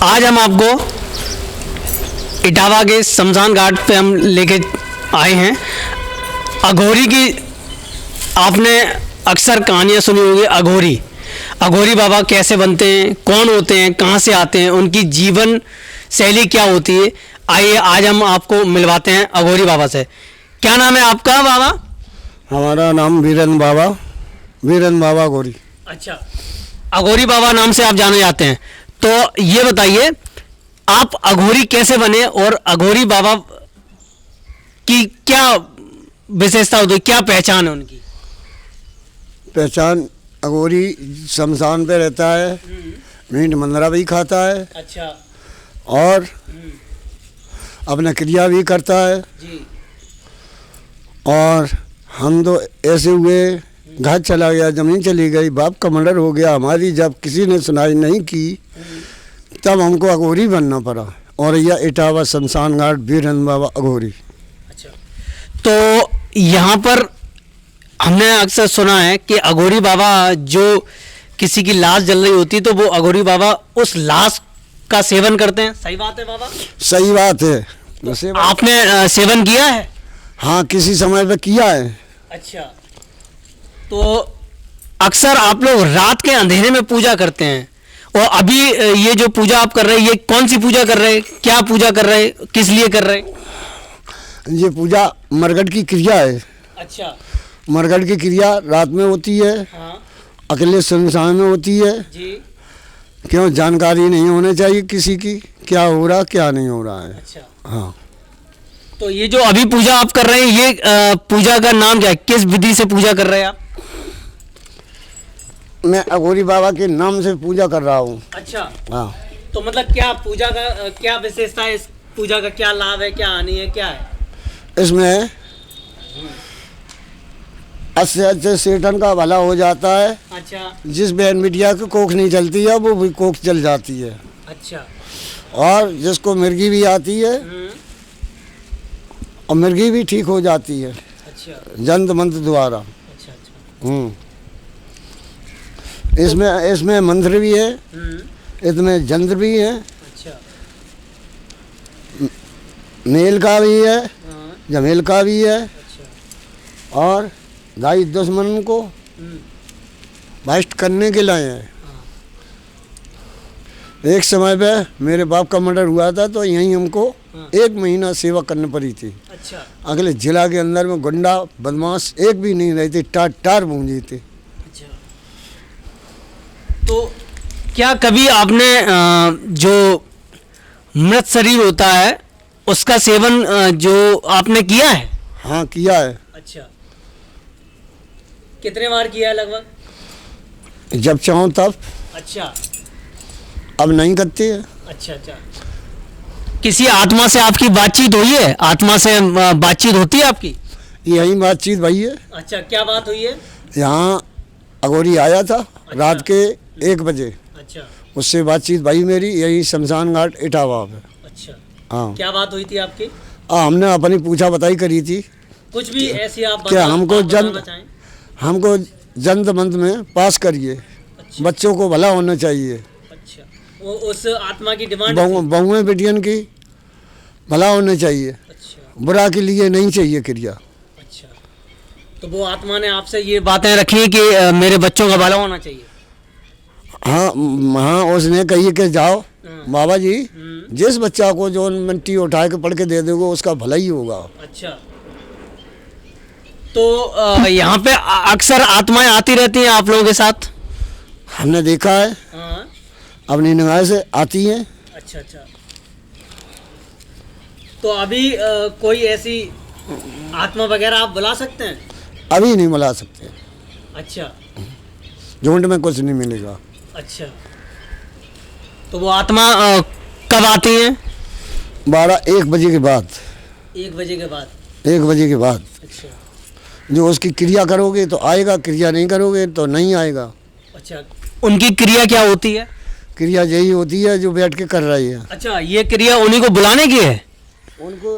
आज हम आपको इटावा के शमशान घाट पे हम लेके आए हैं। अघोरी की आपने अक्सर कहानियाँ सुनी होगी। अघोरी बाबा कैसे बनते हैं, कौन होते हैं, कहाँ से आते हैं, उनकी जीवन शैली क्या होती है। आइए आज हम आपको मिलवाते हैं अघोरी बाबा से। क्या नाम है आपका बाबा? हमारा नाम वीरेंद्र बाबा अघोरी। अच्छा, अघोरी बाबा नाम से आप जाने जाते हैं। तो ये बताइए आप अघोरी कैसे बने और अघोरी बाबा की क्या विशेषता होती है, क्या पहचान है उनकी? पहचान, अघोरी शमशान पे रहता है, मीट मंदरा भी खाता है। अच्छा। और अपना क्रिया भी करता है जी। और हम तो ऐसे हुए, घर चला गया, ज़मीन चली गई, बाप का मर्डर हो गया हमारी, जब किसी ने सुनाई नहीं की तब हमको अघोरी बनना पड़ा। और यह इटावा शमशान घाट वीरेंद्र बाबा अघोरी। अच्छा, तो यहाँ पर हमने अक्सर सुना है कि अघोरी बाबा जो किसी की लाश जल रही होती है तो वो अघोरी बाबा उस लाश का सेवन करते हैं। सही बात है बाबा? सही बात है। तो आपने सेवन किया है? हाँ, किसी समय पे किया है। अच्छा, तो अक्सर आप लोग रात के अंधेरे में पूजा करते हैं, और अभी ये जो पूजा आप कर रहे हैं, ये कौन सी पूजा कर रहे हैं, क्या पूजा कर रहे हैं, किस लिए कर रहे हैं? ये पूजा मरगट की क्रिया है। अच्छा। मरगट की क्रिया रात में होती है। हाँ। अकेले शमशान में होती है। जी। क्यों, जानकारी नहीं होनी चाहिए किसी की, क्या हो रहा क्या नहीं हो रहा है। अच्छा। हाँ। तो ये जो अभी पूजा आप कर रहे हैं, ये पूजा का नाम क्या है, किस विधि से पूजा कर रहे हैं आप? मैं अघोरी बाबा के नाम से पूजा कर रहा हूँ। अच्छा। हाँ। तो मतलब क्या पूजा का क्या विशेषता है, इस पूजा का क्या लाभ है, क्या हानि है, क्या है इसमें? अच्छे सेठन का भला हो जाता है। अच्छा। जिस बहन बिटिया की कोख नहीं चलती है वो भी कोख चल जाती है। अच्छा। और जिसको मिर्गी भी आती है और मिर्गी भी ठीक हो जाती है। अच्छा। जंत मंत्र द्वारा। अच्छा। अच्छा। इसमें मंत्र भी है, इसमें जंत्र भी है। अच्छा। मेल का भी है, हाँ। जमेल का भी है। अच्छा। और दाई दुश्मन को भ्रष्ट करने के लिए है। एक समय पे मेरे बाप का मर्डर हुआ था तो यहीं हमको 1 महीना सेवा करनी पड़ी थी। अच्छा। अगले जिला के अंदर में गुंडा बदमाश एक भी नहीं रहते, टार गूंजे थे। अच्छा। तो क्या कभी आपने जो मृत शरीर होता है उसका सेवन जो आपने किया है? हाँ, किया है। अच्छा, कितने बार किया है लगभग? जब चाहो तब। अच्छा। अब नहीं करते है। अच्छा। अच्छा, किसी आत्मा से आपकी बातचीत हुई है? आत्मा से बातचीत होती है आपकी? यही बातचीत भाई है। अच्छा, क्या बात हुई है? यहाँ अघोरी आया था। अच्छा। रात के 1 बजे। अच्छा। उससे बातचीत भाई मेरी यही शमशान घाट इटावा में। अच्छा। हाँ। क्या बात हुई थी आपकी? हमने अपनी पूछा बताई करी थी। कुछ भी ऐसी आप क्या हमको बताना चाहें? हमको जंत मंत्र में पास करिए। अच्छा। बच्चों को भला होना चाहिए। अच्छा, वो उस आत्मा की डिमांड? बहुएं बेटियन की भला होना चाहिए। अच्छा। बुरा के लिए नहीं चाहिए क्रिया। अच्छा, तो वो आत्मा ने आपसे ये बातें रखी कि मेरे बच्चों का भला होना चाहिए? हाँ हाँ, उसने कही कि जाओ बाबा जी, हम्म। जिस बच्चा को जो मिट्टी उठा के पढ़ के दे दोगे उसका भला ही होगा। अच्छा, तो यहाँ पे अक्सर आत्माएं आती रहती हैं आप लोगों के साथ? हमने देखा है। हाँ। अपनी निगाह से आती हैं। अच्छा। अच्छा, तो अभी कोई ऐसी आत्मा वगैरह आप बुला सकते हैं? अभी नहीं मिला सकते। अच्छा। झुंड में कुछ नहीं मिलेगा। अच्छा, तो वो आत्मा कब आती हैं? 12-1 बजे के बाद। 1 बजे के बाद? 1 बजे के बाद। अच्छा। जो उसकी क्रिया करोगे तो आएगा, क्रिया नहीं करोगे तो नहीं आएगा। अच्छा, उनकी क्रिया क्या होती है? क्रिया यही होती है जो बैठ के कर रही है। अच्छा, ये क्रिया उन्हीं को बुलाने की है? उनको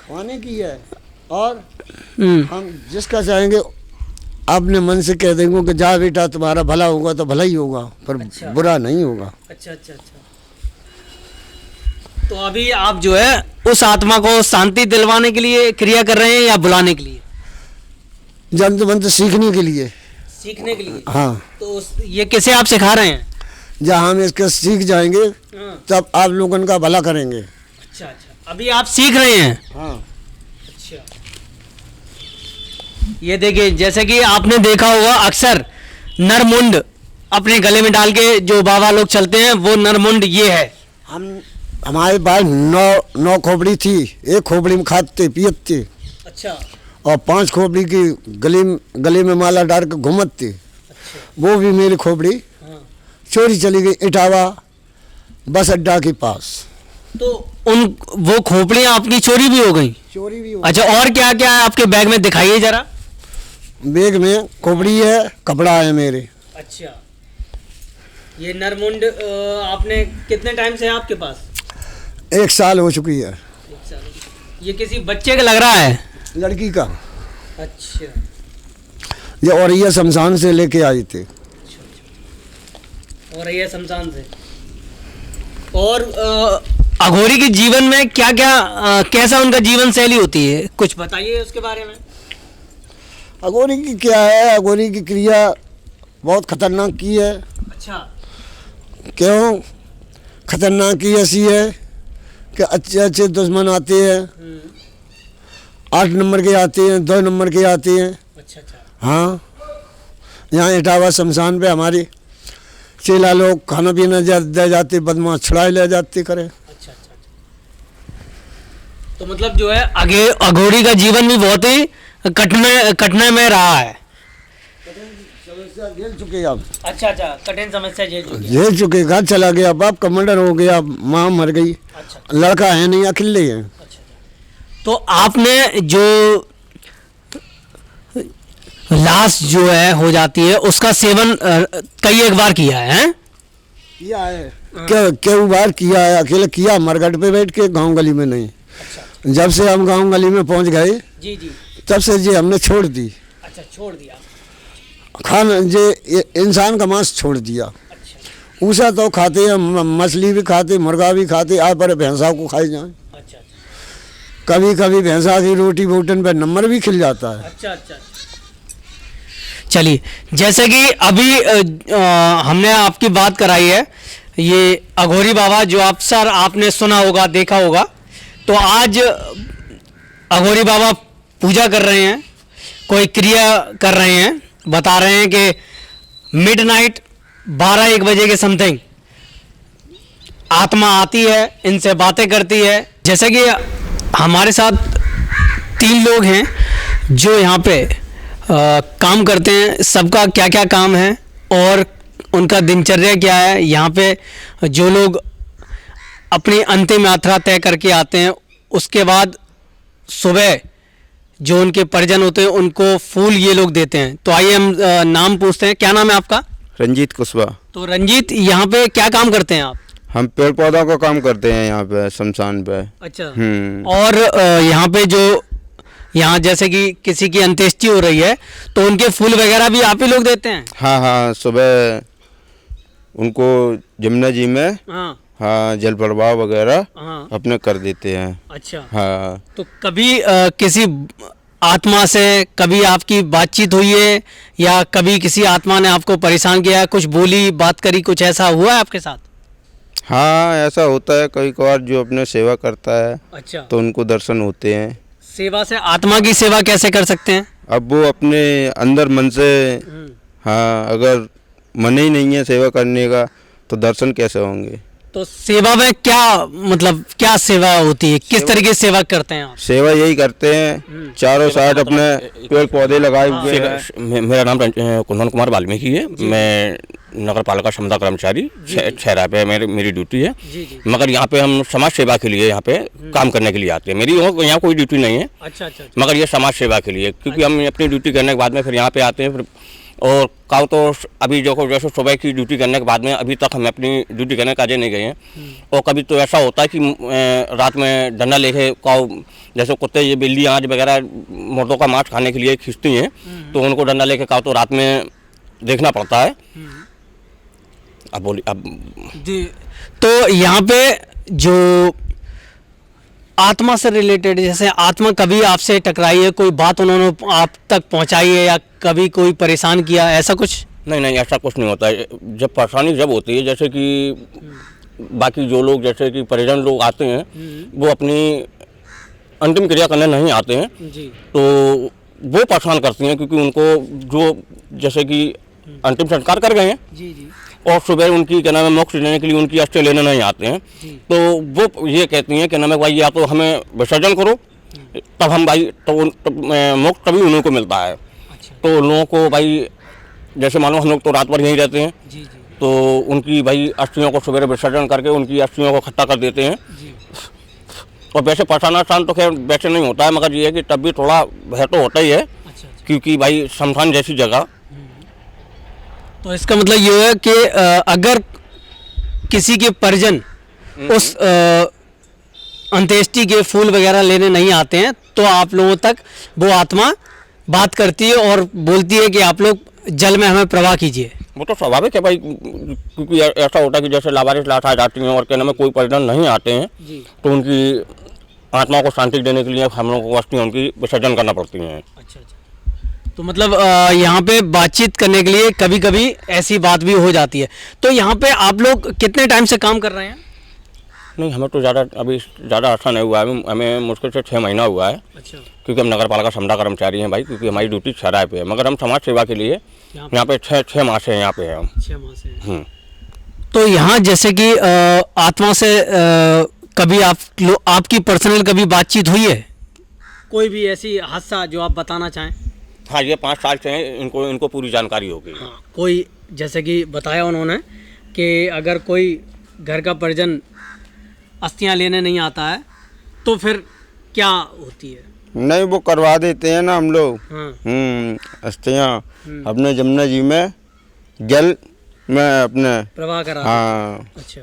खाने की है। और हम जिसका चाहेंगे अपने मन से कह देंगे कि जा बेटा तुम्हारा भला होगा तो भला ही होगा, पर अच्छा। बुरा नहीं होगा। अच्छा अच्छा अच्छा। तो अभी आप जो है उस आत्मा को शांति दिलवाने के लिए क्रिया कर रहे हैं या बुलाने के लिए? जंतु मंत्र सीखने के लिए। सीखने के लिए? हाँ। तो ये किसे आप सिखा रहे हैं? जहाँ हम इसके सीख जाएंगे तब आप लोगों का भला करेंगे। अच्छा अच्छा, अभी आप सीख रहे हैं? हाँ। अच्छा, ये देखिए, जैसे कि आपने देखा होगा अक्सर नरमुंड अपने गले में डाल के जो बाबा लोग चलते हैं, वो नरमुंड ये है। हमारे पास नौ खोपड़ी थी, एक खोपड़ी में खाते पियते। अच्छा। और 5 खोपड़ी की गले में माला डाल के घूमते। अच्छा। वो भी मेरी खोपड़ी चोरी चली गई इटावा बस अड्डा के पास। तो वो खोपड़ियाँ आपकी चोरी भी हो गई? चोरी भी हो। अच्छा, और क्या क्या है आपके बैग में, दिखाइए जरा। बैग में खोपड़ी है, कपड़ा है मेरे। अच्छा, ये नरमुंड आपने कितने टाइम से है आपके पास? 1 साल हो चुकी है। 1 साल। ये किसी बच्चे का लग रहा है? लड़की का। अच्छा। ये और ये शमशान से लेके आई थी। और ये शमशान से। और अघोरी के जीवन में क्या क्या कैसा उनका जीवन शैली होती है, कुछ बताइए उसके बारे में। अघोरी की क्या है, अघोरी की क्रिया बहुत खतरनाक की है। अच्छा। क्यों खतरनाक की ऐसी है कि अच्छे अच्छे दुश्मन आते हैं, 8 नंबर के आते हैं, 2 नंबर के आते हैं। अच्छा अच्छा। हाँ, यहाँ इटावा शमशान पे हमारी चेला लोग खाना पीना दे जाते, बदमाश छुड़ाए ले जाते करे। अच्छा अच्छा। तो मतलब जो है अघोरी का जीवन भी बहुत ही कठिन में रहा है। समस्या झेल चुके आप। अच्छा अच्छा, कठिन समस्या झेल चुके। घर चला गया, बाप का मर्डर हो गया, माँ मर गई। अच्छा। लड़का है नहीं, अकेले हैं। अच्छा। तो आपने जो लाश जो है हो जाती है उसका सेवन कई एक बार किया है? किया है। क्यों बार किया है, अकेले किया, मरघट पे बैठ के, गांव गली में नहीं। अच्छा। जब से हम गांव गली में पहुंच गए जी जी, तब से जी हमने छोड़ दी। अच्छा, छोड़ दिया खाना ये इंसान का मांस छोड़ दिया। अच्छा। ऊसा तो खाते हैं, मछली भी खाते, मुर्गा भी खाते, आप पर भैंसा को खाए जाए। अच्छा। कभी कभी भैंसा की रोटी बोटन पे नंबर भी खिल जाता है। अच्छा अच्छा। चलिए, जैसे कि अभी हमने आपकी बात कराई है, ये अघोरी बाबा जो अक्सर आपने सुना होगा, देखा होगा, तो आज अघोरी बाबा पूजा कर रहे हैं, कोई क्रिया कर रहे हैं, बता रहे हैं कि मिडनाइट 12-1 बजे के समथिंग आत्मा आती है, इनसे बातें करती है। जैसे कि हमारे साथ 3 लोग हैं जो यहाँ पे काम करते हैं, सबका क्या क्या काम है और उनका दिनचर्या क्या है। यहाँ पे जो लोग अपनी अंतिम यात्रा तय करके आते हैं, उसके बाद सुबह जो उनके परिजन होते हैं उनको फूल ये लोग देते हैं। तो आइए हम नाम पूछते हैं, क्या नाम है आपका? रंजीत कुशवाहा। तो रंजीत, यहाँ पे क्या काम करते हैं आप? हम पेड़ पौधों का काम करते हैं यहाँ पे शमशान पे। अच्छा। और यहाँ पे जो यहाँ जैसे कि किसी की अंत्येष्टि हो रही है तो उनके फूल वगैरह भी आप ही लोग देते हैं? हाँ हाँ, सुबह उनको जमुना जी में हाँ हाँ जल प्रवाह वगैरह हाँ। अपने कर देते हैं। अच्छा। हाँ। तो कभी किसी आत्मा से कभी आपकी बातचीत हुई है या कभी किसी आत्मा ने आपको परेशान किया, कुछ बोली, बात करी, कुछ ऐसा हुआ है आपके साथ? हाँ, ऐसा होता है कई कभार, जो अपने सेवा करता है अच्छा। तो उनको दर्शन होते हैं। सेवा से आत्मा की सेवा कैसे कर सकते हैं? अब वो अपने अंदर मन से, हाँ, अगर मन ही नहीं है सेवा करने का तो दर्शन कैसे होंगे? तो सेवा में क्या मतलब क्या सेवा होती है, किस तरीके से सेवा करते हैं आप? सेवा यही करते हैं, चारों साइड अपने पेड़ पौधे लगाए हुए हैं। मेरा नाम कुंदन कुमार वाल्मीकि है। मैं नगर पालिका क्षमता कर्मचारी छहरा पे मेरी ड्यूटी है। मगर यहाँ पे हम समाज सेवा के लिए यहाँ पे काम करने के लिए आते हैं। मेरी यहाँ कोई ड्यूटी नहीं है। अच्छा अच्छा। मगर ये समाज सेवा के लिए, क्योंकि हम अपनी ड्यूटी करने के बाद में फिर यहाँ पे आते हैं। फिर और कहो तो अभी जो जैसे सुबह की ड्यूटी करने के बाद में अभी तक हम अपनी ड्यूटी करने काजे नहीं गए हैं। और कभी तो ऐसा होता है कि रात में डंडा लेके काऊ, जैसे कुत्ते ये बिल्ली आज वगैरह मुर्दों का मांस खाने के लिए खींचती हैं, तो उनको डंडा लेके काऊ तो रात में देखना पड़ता है। अब बोलिए अब जी। तो यहाँ पे जो आत्मा से रिलेटेड, जैसे आत्मा कभी आपसे टकराई है, कोई बात उन्होंने आप तक पहुंचाई है या कभी कोई परेशान किया, ऐसा कुछ? नहीं, ऐसा कुछ नहीं होता है। जब परेशानी जब होती है, जैसे कि बाकी जो लोग जैसे कि परिजन लोग आते हैं, वो अपनी अंतिम क्रिया करने नहीं आते हैं जी। तो वो परेशान करती हैं, क्योंकि उनको जो जैसे कि अंतिम संस्कार कर गए हैं जी जी और सुबह उनकी क्या नाम है मोक्ष लेने के लिए उनकी अस्थि लेने नहीं आते हैं, तो वो ये कहती हैं कि नाम है भाई या तो हमें विसर्जन करो, तब हम भाई तो मोक्ष तभी उन्हीं को मिलता है। अच्छा तो लोगों को भाई जैसे मानो हम लोग तो रात भर यहीं रहते हैं, जी जी तो उनकी भाई अस्थियों को सवेरे विसर्जन करके उनकी अस्थियों को इकट्ठा कर देते हैं। जी। और वैसे परेशान तो खैर वैसे नहीं होता है, मगर ये है कि तब भी थोड़ा भय तो होता ही है, अच्छा। क्योंकि भाई शमशान जैसी जगह। तो इसका मतलब ये है कि अगर किसी के परिजन उस अंत्येष्टि के फूल वगैरह लेने नहीं आते हैं तो आप लोगों तक वो आत्मा बात करती है और बोलती है कि आप लोग जल में हमें प्रवाह कीजिए। वो तो स्वाभाविक है भाई, क्योंकि ऐसा होता है कि जैसे लावारिस लाश आ जाती हैं और कहने में कोई परिजन नहीं आते हैं, जी। तो उनकी आत्मा को शांति देने के लिए हम लोगों को अस्थियाँ उनकी विसर्जन करना पड़ती हैं। अच्छा अच्छा। तो मतलब यहाँ पे बातचीत करने के लिए कभी कभी ऐसी बात भी हो जाती है। तो यहाँ पे आप लोग कितने टाइम से काम कर रहे हैं? नहीं, हमें तो अभी ज़्यादा अर्सा नहीं हुआ है, हमें मुश्किल से 6 महीना हुआ है, अच्छा। क्योंकि हम नगर पालिका समता कर्मचारी हैं भाई, क्योंकि हमारी ड्यूटी शराय पे है, मगर हम समाज सेवा के लिए यहाँ पे 6 माह से यहाँ पे हैं हम। 6 माह से। तो यहाँ जैसे कि आत्मा से कभी आपकी पर्सनल कभी बातचीत हुई है? कोई भी ऐसी हादसा जो आप बताना चाहें? हाँ, ये 5 साल से हैं, इनको पूरी जानकारी होगी। हाँ, कोई जैसे कि बताया उन्होंने कि अगर कोई घर का परिजन अस्थियां लेने नहीं आता है तो फिर क्या होती है? नहीं, वो करवा देते हैं ना हम लोग। हाँ। अस्थियाँ अपने जमुना जी में जल में अपने प्रवाह करा। हाँ। अच्छा।